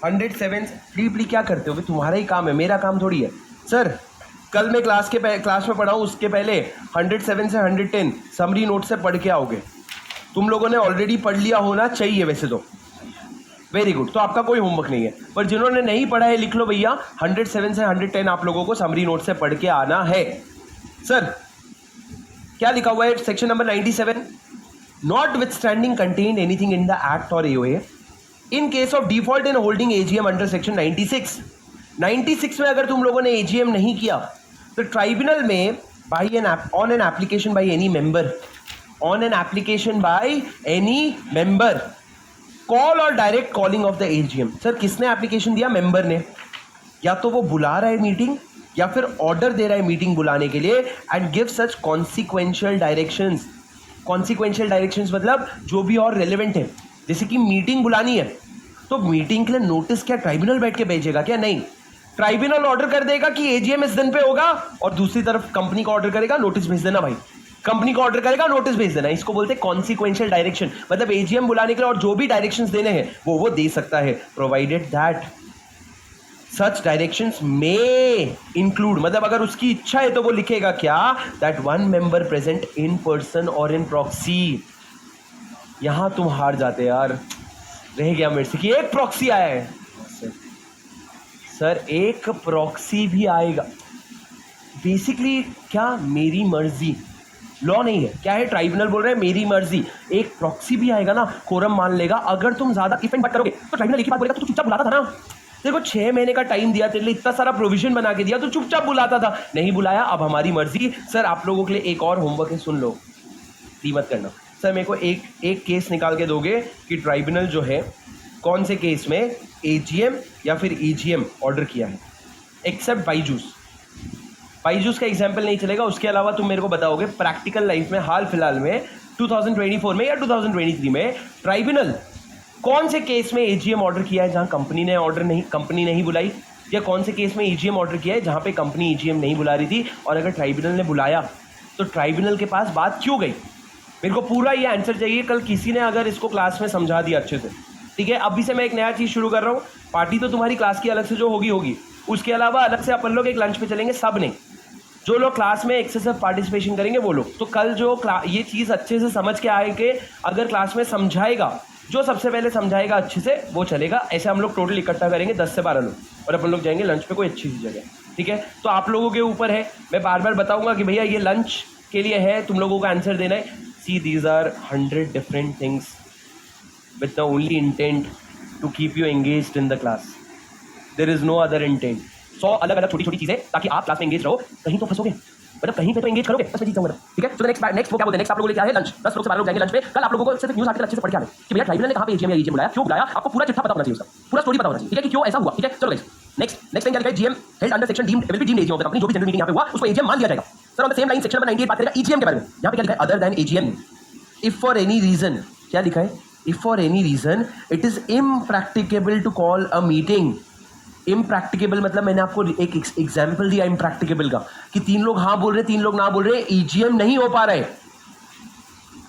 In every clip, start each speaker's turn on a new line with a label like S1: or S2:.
S1: 107 deeply क्या करते हो? तुम्हारा ही काम है, मेरा काम थोड़ी है सर। कल मैं क्लास में पढ़ाऊँ उसके पहले 107 से 110 समरी नोट से पढ़ के आओगे। तुम लोगों ने ऑलरेडी पढ़ लिया होना चाहिए वैसे तो, वेरी गुड। तो आपका कोई होमवर्क नहीं है, पर जिन्होंने नहीं पढ़ा है लिख लो भैया, 107 से 110 आप लोगों को समरी नोट से पढ़ के आना है। सर क्या लिखा हुआ है section number 97? Not with standing contain anything in the act or AOA in case of default in holding AGM under section 96 में अगर तुम लोगों ने एजीएम नहीं किया तो ट्राइब्यूनल में on an application by any member call or direct calling of the AGM. Sir किसने एप्लीकेशन दिया? मेंबर ने। या तो वो बुला रहा है मीटिंग या फिर ऑर्डर दे रहा है मीटिंग बुलाने के लिए, and give such consequential directions. Consequential directions मतलब जो भी और रेलिवेंट है, जैसे कि मीटिंग बुलानी है तो मीटिंग के लिए नोटिस क्या ट्राइब्यूनल बैठ के भेजेगा क्या? नहीं, ट्राइब्यूनल ऑर्डर कर देगा कि एजीएम इस दिन पे होगा, और दूसरी तरफ कंपनी को ऑर्डर करेगा नोटिस भेज देना भाई, कंपनी को ऑर्डर करेगा नोटिस भेज देना। इसको बोलते हैं कॉन्सिक्वेंशियल डायरेक्शन। मतलब एजीएम बुलाने के लिए और जो भी डायरेक्शंस देने हैं वो दे सकता है, provided that such directions may include, मतलब अगर उसकी इच्छा है तो वो लिखेगा क्या? That one member present in person और इन प्रॉक्सी। यहां तुम हार जाते यार, रह गया मेरे से कि एक प्रॉक्सी आया है। सर एक प्रॉक्सी भी आएगा, बेसिकली क्या? मेरी मर्जी, लॉ नहीं है, क्या है? ट्राइब्यूनल बोल रहे हैं मेरी मर्जी। एक प्रॉक्सी भी आएगा ना, कोरम मान लेगा। अगर तुम ज्यादा इफेंट मत करोगे तो ट्राइब्यूनल एक ही बात बोलेगा, तो चुपचाप बुलाता था ना। देखो 6 महीने का टाइम दिया तेरे लिए, इतना सारा प्रोविजन बना के दिया, तो चुपचाप बुलाता था। नहीं बुलाया, अब हमारी मर्जी। सर आप लोगों के लिए एक और होमवर्क है, सुन लो, दी मत करना। सर मेरे को एक केस निकाल के दोगे कि ट्राइब्यूनल जो है कौन से केस में एजीएम या फिर ईजीएम ऑर्डर किया है, एक्सेप्ट बाईजूस का एग्जाम्पल नहीं चलेगा। उसके अलावा तुम मेरे को बताओगे प्रैक्टिकल लाइफ में हाल फिलहाल में 2024 में या 2023 में ट्राइब्यूनल कौन से केस में एजीएम ऑर्डर किया है जहां कंपनी नहीं बुलाई, या कौन से केस में एजीएम ऑर्डर किया है जहां पे कंपनी एजीएम नहीं बुला रही थी, और अगर ट्राइब्यूनल ने बुलाया तो ट्राइब्यूनल के पास बात क्यों गई? मेरे को पूरा ये आंसर चाहिए। कल किसी ने अगर इसको क्लास में समझा दिया अच्छे से, ठीक है? अभी से मैं एक नया चीज़ शुरू कर रहा हूँ। पार्टी तो तुम्हारी क्लास की अलग से जो होगी, उसके अलावा अलग से अपन लोग एक लंच पे चलेंगे, सब नहीं, जो लोग क्लास में एक्सेसिव पार्टिसिपेशन करेंगे वो लोग। तो कल जो ये चीज़ अच्छे से समझ के आए कि अगर क्लास में समझाएगा, जो सबसे पहले समझाएगा अच्छे से वो चलेगा। ऐसे हम लोग टोटल इकट्ठा करेंगे 10 से 12 लोग, और अपन लोग जाएंगे लंच पे कोई अच्छी सी जगह, ठीक है? तो आप लोगों के ऊपर है, मैं बार बार बताऊंगा कि भैया ये लंच के लिए है, तुम लोगों को आंसर देना है। See these are 100 different things with the only intent to keep you engaged in the class, there is no other intent. 100 अलग अलग छोटी छोटी चीजें ताकि आप क्लास में एंगेज रहो। कहीं तो फंसोगे, मतलब कहीं पे तो एंगेज करोगे, बस मैं जीत जाऊंगा, ठीक है? तो नेक्स्ट वो क्या बोलते हैं, नेक्स्ट आप लोगों के लिए क्या है? लंच। 10 लोग से 12 लोग जाएंगे लंच पे। कल आप लोगों को सिर्फ न्यूज़ आर्टिकल अच्छे से पढ़ के आने कि भैया ट्राइब्यूनल ने कहां पे एजीएम या ईजीएम बुलाया, क्यों बुलाया, आपको पूरा चिट्ठा पता होना चाहिए, उसका पूरा स्टोरी पता होना चाहिए, ठीक है? कि क्यों ऐसा हुआ, ठीक है? चलो गाइस, नेक्स्ट टाइम क्या लिखा है? GM held under section deemed will be deemed AGM of the company. जो भी जनरल मीटिंग यहां पे हुआ उसको एजीएम मान लिया जाएगा। Sir on the same line section number 98 बात करेगा ईजीएम के बारे में। यहां पे क्या लिखा है? Other than AGM if for any reason, क्या लिखा है? If for any reason it is impracticable to call a meeting. Impracticable मतलब मैंने आपको एक एग्जाम्पल दिया इम्प्रैक्टिकेबल का, कि 3 लोग हाँ बोल रहे, 3 लोग ना बोल रहे, ईजीएम नहीं हो पा रहा है।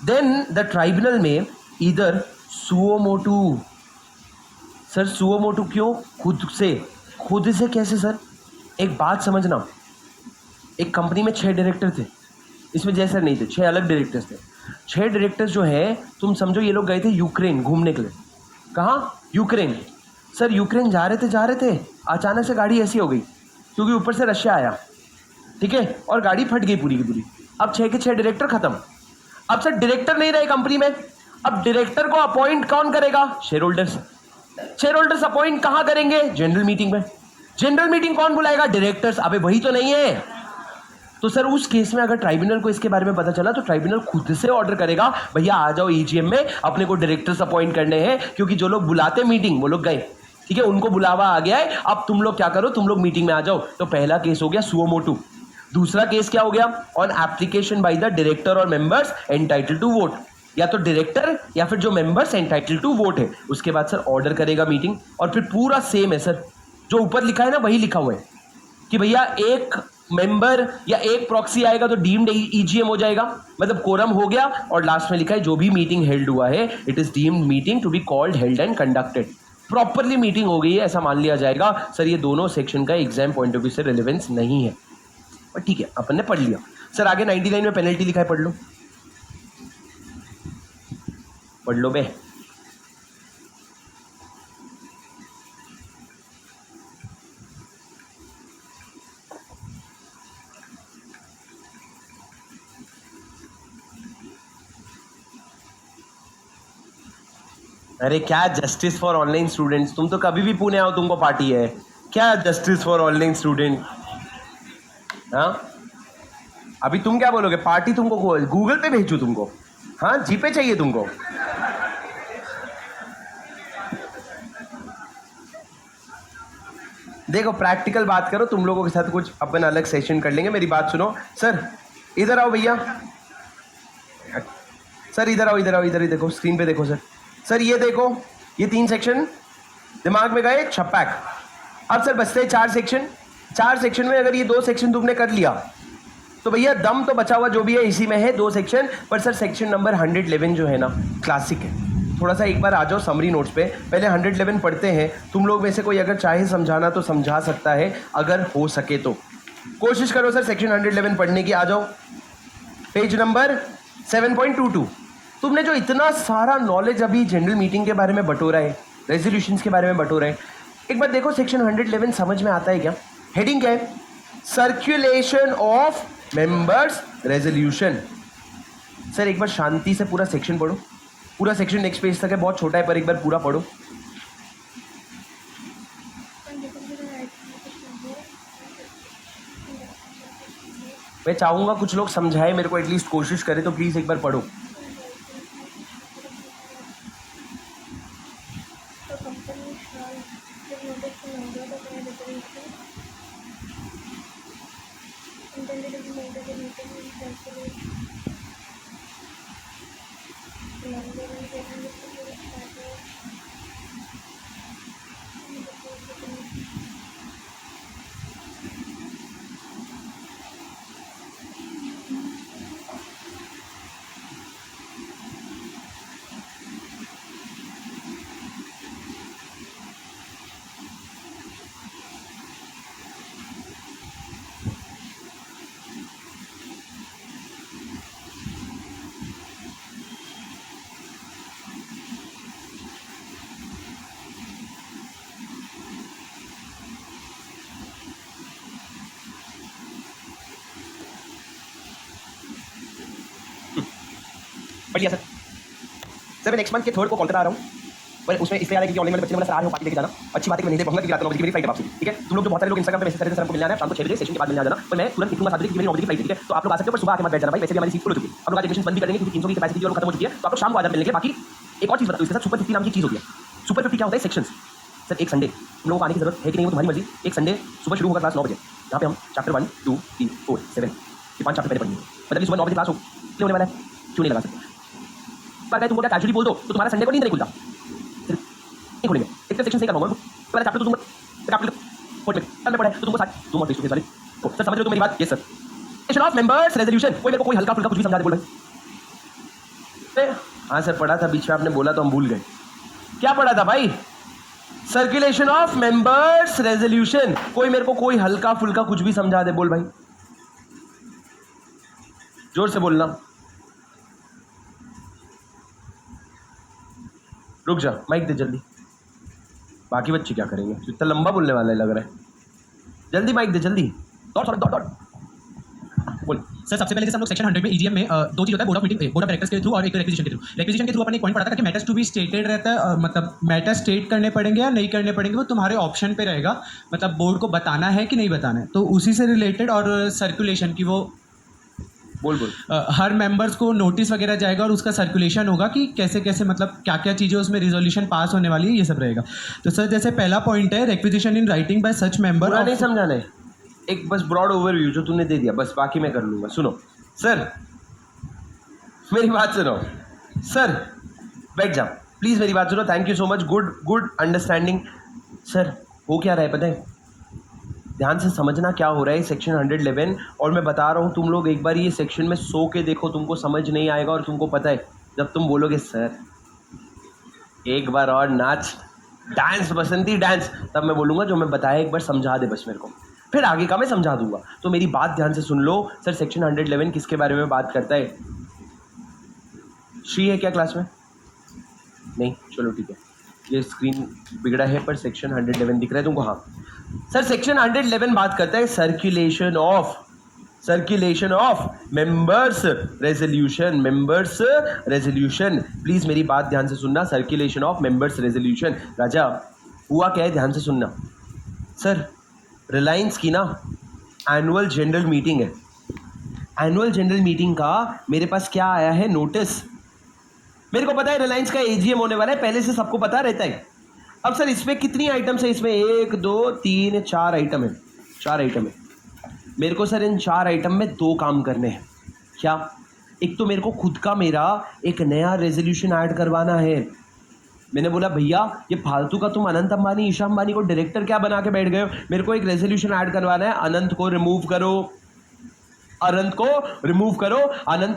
S1: देन द ट्राइब्यूनल में इधर suo motu. Sir suo motu क्यों? खुद से कैसे? सर एक बात समझना, एक कंपनी में 6 डायरेक्टर थे, इसमें जैसे नहीं थे, 6 अलग डायरेक्टर्स थे। 6 डायरेक्टर्स जो है, तुम समझो ये लोग गए थे यूक्रेन घूमने के लिए। कहाँ? यूक्रेन। सर यूक्रेन जा रहे थे, अचानक से गाड़ी ऐसी हो गई क्योंकि ऊपर से रशिया आया, ठीक है? और गाड़ी फट गई पूरी की पूरी। अब 6 के 6 डायरेक्टर खत्म। अब सर डायरेक्टर नहीं रहे कंपनी में, अब डायरेक्टर को अपॉइंट कौन करेगा? शेयर होल्डर्स अपॉइंट कहां करेंगे? जनरल मीटिंग में। जनरल मीटिंग कौन बुलाएगा? डायरेक्टर्स। अबे वही तो नहीं है। तो सर उस केस में अगर ट्राइब्यूनल को इसके बारे में पता चला तो ट्राइब्यूनल खुद से ऑर्डर करेगा, भैया आ जाओ ईजीएम में, अपने को डायरेक्टर्स अपॉइंट करने हैं, क्योंकि जो लोग बुलाते मीटिंग वो लोग गए, ठीक है? उनको बुलावा आ गया है, अब तुम लोग क्या करो, तुम लोग मीटिंग में आ जाओ। तो पहला केस हो गया सुओ मोटू। दूसरा केस क्या हो गया? On application by the director और मेंबर्स एंटाइटल टू वोट। या तो डायरेक्टर या फिर जो मेंबर्स एंटाइटल टू वोट है, उसके बाद सर ऑर्डर करेगा मीटिंग। और फिर पूरा सेम है सर, जो ऊपर लिखा है ना वही लिखा हुआ है कि भैया एक मेंबर या एक प्रॉक्सी आएगा तो डीम्ड ईजीएम हो जाएगा, मतलब कोरम हो गया। और लास्ट में लिखा है जो भी मीटिंग हेल्ड हुआ है it is deemed meeting to be called, held and conducted. Properly meeting हो गई है ऐसा मान लिया जाएगा। सर ये दोनों सेक्शन का एग्जाम पॉइंट ऑफ व्यू से रिलेवेंस नहीं है, पर ठीक है अपन ने पढ़ लिया। सर आगे 99 में पेनल्टी लिखा है, पढ़ लो, पढ़ लो बे। अरे क्या जस्टिस फॉर ऑनलाइन स्टूडेंट्स, तुम तो कभी भी पुणे आओ तुमको पार्टी है, क्या जस्टिस फॉर ऑनलाइन स्टूडेंट। हाँ अभी तुम क्या बोलोगे, पार्टी तुमको गूगल पे भेजू तुमको, हाँ जीपे चाहिए तुमको। देखो प्रैक्टिकल बात करो, तुम लोगों के साथ कुछ अपन अलग सेशन कर लेंगे। मेरी बात सुनो सर, इधर आओ भैया, सर इधर आओ, इधर आओ, इधर ही देखो, स्क्रीन पे देखो सर। सर ये देखो, ये 3 सेक्शन दिमाग में गए, छप्पैक। अब सर बचते हैं 4 सेक्शन। 4 सेक्शन में अगर ये 2 सेक्शन तुमने कर लिया तो भैया दम तो बचा हुआ जो भी है इसी में है, 2 सेक्शन। पर सर सेक्शन नंबर 111 जो है ना, क्लासिक है। थोड़ा सा एक बार आ जाओ समरी नोट्स पे, पहले 111 पढ़ते हैं। तुम लोग में से कोई अगर चाहे समझाना तो समझा सकता है, अगर हो सके तो कोशिश करो सर सेक्शन 111 पढ़ने की। आ जाओ पेज नंबर 7.22। तुमने जो इतना सारा नॉलेज अभी जनरल मीटिंग के बारे में बटोरा है, रेजोल्यूशंस के बारे में बटोरा है, एक बार देखो सेक्शन 111 समझ में आता है क्या? हेडिंग क्या है? Circulation of members resolution. Sir एक बार शांति से पूरा सेक्शन पढ़ो, पूरा सेक्शन नेक्स्ट पेज तक है, बहुत छोटा है पर एक बार पूरा पढ़ो। मैं चाहूंगा कुछ लोग समझाए मेरे को, एटलीस्ट कोशिश करें तो प्लीज एक बार पढ़ो। बढ़िया सर। सर मैं नेक्स्ट मंथ के 3rd को कोलकाता आ रहा हूँ, पर उसमें इसलिए आ रहा है कि ऑनलाइन वाले बच्चे ने बोला सर आ रहे हो पार्टी लेके जाना। अच्छी बात है कि मैं नहीं दे पाऊंगा क्योंकि रात 9 बजे की मेरी फ्लाइट है वापसी, ठीक है? तुम लोग जो बहुत सारे लोग इंस्टाग्राम पे मैसेज कर रहे थे सर हमको मिलना है शाम को 6 बजे सेशन के बाद मिलना जाना, पर मैं तुरंत निकलूंगा 7 बजे की मेरी 9 बजे की फ्लाइट है, ठीक है? तो आप लोग आ सकते हो पर सुबह आके मत बैठ जाना भाई, वैसे भी हमारी सीट फुल हो चुकी है। हम लोग आज एडमिशन बंद भी करेंगे क्योंकि 300 की कैपेसिटी और खत्म हो चुकी है, तो आप लोग शाम को आ जाकर मिलेंगे। बाकी एक और चीज बताओ, इसके साथ सुपर 50 नाम की चीज होती है। सुपर 50 क्या होता है? सेक्शंस। सर एक संडे तुम लोगों को आने की जरूरत है कि नहीं वो तुम्हारी मर्जी। एक संडे सुबह शुरू होगा क्लास 9 बजे, यहाँ पे हम चैप्टर 1 2 3 4 7 ये 5 चैप्टर पहले पढ़ेंगे। मतलब सुबह 9 बजे क्लास होने वाला है, क्यों नहीं लगा सकते? पर तुमको क्या कैजुअली बोल दो तो तुम्हारा संडे को नींद नहीं खुलता, नहीं खुलेंगे। एक सेक्शन से करवाऊंगा पहले चैप्टर तो तुम चैप्टर फोर्थ में पढ़ा है तो तुमको साथ तुम और फेस टू फेस वाले सर समझ रहे हो तो मेरी बात? Yes sir. Section of members resolution, कोई मेरे को कोई हल्का फुल्का कुछ भी समझा दे बोल भाई। हाँ सर पढ़ा था, बीच में आपने बोला तो हम भूल गए। क्या पढ़ा था भाई? Circulation of members resolution. कोई मेरे को कोई हल्का फुल्का कुछ भी समझा दे बोल भाई, जोर से बोलना। रुक जा, माइक दे जल्दी। बाकी बच्चे क्या करेंगे, इतना लंबा बोलने वाला है लग रहा है। जल्दी माइक दे जल्दी, दौड़ बोल।
S2: सर सबसे पहले जैसे हम लोग सेक्शन 100 में ईजीएम में 2 चीज होता है, board of meeting, board of directors के थ्रू और एक रिक्विजिशन के थ्रू। रिक्विजिशन के थ्रू अपन एक पॉइंट पढ़ा था कि मैटर्स टू बी स्टेटेड रहता है, मतलब मैटर स्टेट करने पड़ेंगे या नहीं करने पड़ेंगे वो तुम्हारे ऑप्शन पे रहेगा, मतलब बोर्ड को बताना है कि नहीं बताना है। तो उसी से रिलेटेड और सर्कुलेशन की वो
S1: बोल
S2: हर मेंबर्स को नोटिस वगैरह जाएगा और उसका सर्कुलेशन होगा कि कैसे कैसे मतलब क्या क्या चीज़ें उसमें रिजोल्यूशन पास होने वाली है, ये सब रहेगा। तो सर जैसे पहला पॉइंट है requisition in writing by such member.
S1: पूरा नहीं समझाना है, एक बस ब्रॉड ओवरव्यू जो तूने दे दिया बस, बाकी मैं कर लूँगा। सुनो सर, मेरी बात सुनो सर, बैठ जाओ प्लीज़, मेरी बात सुनो। Thank you so much, good understanding. Sir हो क्या रहा है पता है, ध्यान से समझना क्या हो रहा है सेक्शन 111। और मैं बता रहा हूँ तुम लोग एक बार ये सेक्शन में सो के देखो, तुमको समझ नहीं आएगा। और तुमको पता है जब तुम बोलोगे सर एक बार और नाच डांस बसंती डांस, तब मैं बोलूँगा जो मैं बताया एक बार समझा दे बस मेरे को, फिर आगे का मैं समझा दूंगा। तो मेरी बात ध्यान से सुन लो। सर सेक्शन 111 किसके बारे में बात करता है? श्री है क्या क्लास में? नहीं, चलो ठीक है, ये स्क्रीन बिगड़ा है पर सेक्शन 111 दिख रहा है तुमको? हाँ सर, सेक्शन 111 बात करता है circulation of members resolution. Please मेरी बात ध्यान से सुनना, सर्कुलेशन ऑफ मेंबर्स रेजोल्यूशन। राजा हुआ क्या है, ध्यान से सुनना। सर रिलायंस की ना एनुअल जनरल मीटिंग है, एनुअल जनरल मीटिंग का मेरे पास क्या आया है, नोटिस। मेरे को पता है रिलायंस का एजीएम होने वाला है, पहले से सबको पता रहता है। अब सर इसमें कितनी आइटम्स है? इसमें 1 2 3 4 आइटम है, 4 आइटम है। मेरे को सर इन 4 आइटम में 2 काम करने हैं। क्या? एक तो मेरे को खुद का मेरा एक नया रेजोल्यूशन ऐड करवाना है। मैंने बोला भैया ये फालतू का तुम अनंत अंबानी ईशा अंबानी को डायरेक्टर क्या बना के बैठ गए हो, मेरे को एक रेजोल्यूशन ऐड करवाना है, अनंत को रिमूव करो, अनंत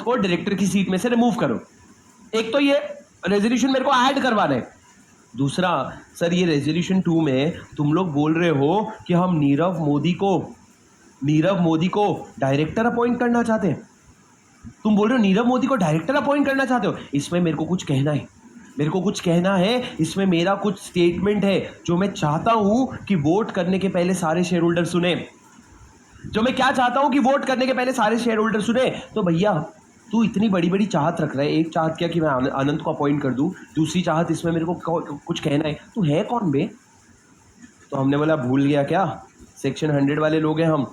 S1: को डायरेक्टर की सीट में से रिमूव करो। एक तो ये रेजोल्यूशन मेरे को ऐड करवाना है। दूसरा सर ये रेजोल्यूशन 2 में तुम लोग बोल रहे हो कि हम नीरव मोदी को डायरेक्टर अपॉइंट करना चाहते हैं। तुम बोल रहे हो नीरव मोदी को डायरेक्टर अपॉइंट करना चाहते हो, इसमें मेरे को कुछ कहना है, इसमें मेरा कुछ स्टेटमेंट है जो मैं चाहता हूं कि वोट करने के पहले सारे शेयर होल्डर सुने, तो भैया तू इतनी बड़ी बड़ी चाहत रख रहा है, एक चाहत क्या कि मैं अनंत को अपॉइंट कर दूं, दूसरी चाहत इसमें मेरे को कुछ कहना है, तू है कौन बे? तो हमने बोला भूल गया क्या, सेक्शन 100 वाले लोग हैं हम,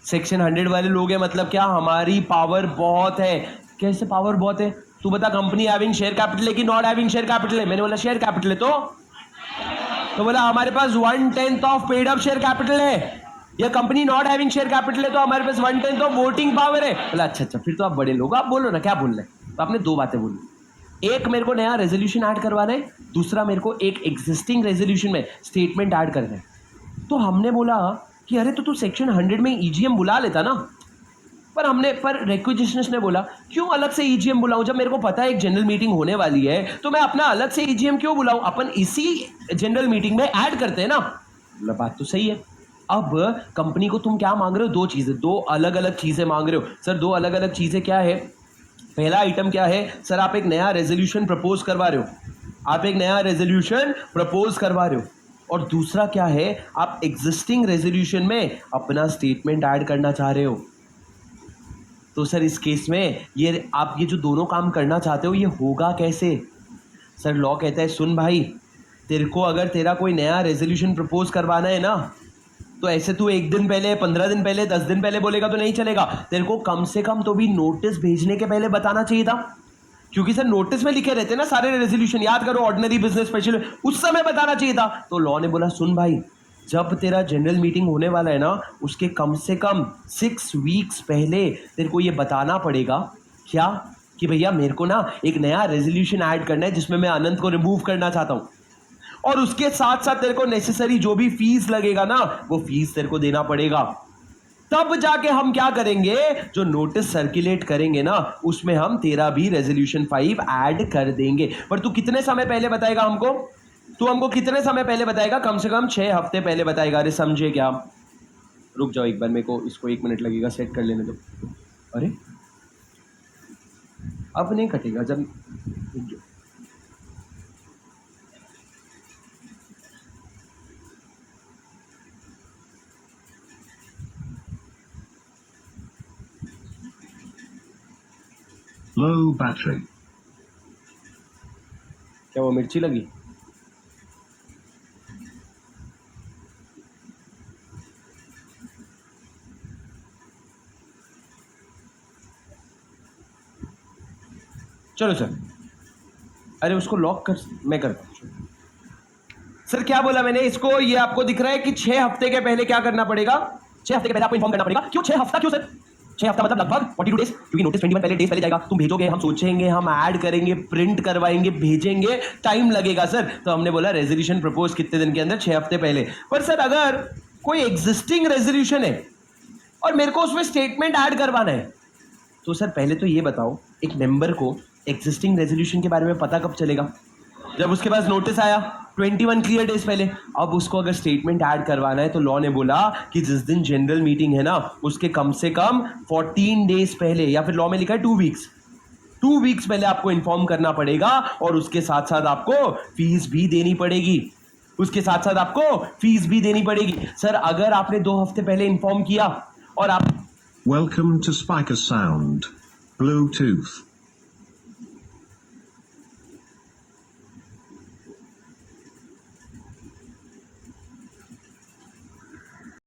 S1: सेक्शन 100 वाले लोग हैं, मतलब क्या हमारी पावर बहुत है। कैसे पावर बहुत है? तू बता, कंपनी हैविंग शेयर कैपिटल है कि नॉट हैविंग शेयर कैपिटल है? मैंने बोला शेयर कैपिटल है। तो बोला हमारे पास 1/10 of paid up share capital है, या company not having share capital है तो हमारे पास 1/10 ऑफ वोटिंग पावर है। बोला अच्छा, फिर तो आप बड़े लोग, आप बोलो ना क्या बोल रहे हैं। तो आपने 2 बातें बोली, एक मेरे को नया रेजोल्यूशन ऐड करवाना है, दूसरा मेरे को एक एग्जिस्टिंग रेजोल्यूशन में स्टेटमेंट ऐड करना है। तो हमने बोला कि अरे तो तू सेक्शन 100 में ईजीएम बुला लेता ना, पर रिक्विजिशनर्स ने बोला क्यों अलग से ईजीएम बुलाऊं, जब मेरे को पता है एक जनरल मीटिंग होने वाली है तो मैं अपना अलग से ईजीएम क्यों बुलाऊं, अपन इसी जनरल मीटिंग में ऐड करते हैं ना। बात तो सही है। अब कंपनी को तुम क्या मांग रहे हो? 2 चीजें, 2 अलग अलग चीजें मांग रहे हो। सर 2 अलग अलग चीजें क्या है? पहला आइटम क्या है सर, आप एक नया रेजोल्यूशन प्रपोज करवा रहे हो, और दूसरा क्या है, आप एग्जिस्टिंग रेजोल्यूशन में अपना स्टेटमेंट ऐड करना चाह रहे हो। तो सर इस केस में आप ये जो दोनों काम करना चाहते हो ये होगा कैसे? सर लॉ कहता है सुन भाई, तेरे को अगर तेरा कोई नया रेजोल्यूशन प्रपोज करवाना है ना, तो ऐसे तू 1 दिन पहले, 15 दिन पहले, 10 दिन पहले बोलेगा तो नहीं चलेगा। तेरे को कम से कम तो भी नोटिस भेजने के पहले बताना चाहिए था, क्योंकि सर नोटिस में लिखे रहते हैं ना सारे रेजोल्यूशन, याद करो, ऑर्डिनरी, बिजनेस, स्पेशल, उस समय बताना चाहिए था। तो लॉ ने बोला सुन भाई, जब तेरा जनरल मीटिंग होने वाला है ना, उसके कम से कम 6 वीक्स पहले तेरे को ये बताना पड़ेगा। क्या? कि भैया मेरे को ना एक नया रेजोल्यूशन ऐड करना है जिसमें मैं अनंत को रिमूव करना चाहता हूँ, और उसके साथ साथ तेरे को नेसेसरी जो भी फीस लगेगा ना, वो फीस तेरे को देना पड़ेगा। तब जाके हम क्या करेंगे, जो नोटिस सर्कुलेट करेंगे ना, उसमें हम तेरा भी रेजोल्यूशन 5 ऐड कर देंगे। पर तू कितने समय पहले बताएगा हमको? तू हमको कितने समय पहले बताएगा? कम से कम 6 हफ्ते पहले बताएगा। अरे समझे क्या? रुक जाओ एक बार, मेरे को इसको 1 मिनट लगेगा सेट कर लेने दो। अरे अब नहीं कटेगा, जब
S3: Low battery.
S1: क्या वो मिर्ची लगी? चलो सर, अरे उसको लॉक कर, मैं करता हूँ। सर क्या बोला मैंने? इसको, ये आपको दिख रहा है कि 6 हफ्ते के पहले क्या करना पड़ेगा? 6 हफ्ते के पहले आपको इन्फॉर्म करना पड़ेगा। क्यों 6 हफ्ता? क्यों सर 6 हफ्ता? मतलब लगभग 42 डेज, क्योंकि नोटिस 21 डेज पहले जाएगा। तुम भेजोगे, हम सोचेंगे, हम ऐड करेंगे, प्रिंट करवाएंगे, भेजेंगे, टाइम लगेगा सर। तो हमने बोला रेजोल्यूशन प्रपोज कितने दिन के अंदर? 6 हफ्ते पहले। पर सर अगर कोई एग्जिस्टिंग रेजोल्यूशन है और मेरे को उसमें स्टेटमेंट ऐड करवाना है, तो सर पहले तो ये बताओ, एक मेंबर को एग्जिस्टिंग रेजोल्यूशन के बारे में पता कब चलेगा? जब उसके पास नोटिस आया। 21 क्लियर डेज पहले। अब उसको अगर स्टेटमेंट ऐड करवाना है तो लॉ ने बोला कि जिस दिन जनरल मीटिंग है ना उसके कम से कम 14 डेज पहले, या फिर लॉ में लिखा है 2 वीक्स, 2 वीक्स पहले आपको इन्फॉर्म करना पड़ेगा, और उसके साथ साथ आपको फीस भी देनी पड़ेगी, उसके साथ साथ आपको फीस भी देनी पड़ेगी। सर अगर आपने 2 हफ्ते पहले इन्फॉर्म किया और आप
S3: Welcome to Spiker Sound. Bluetooth.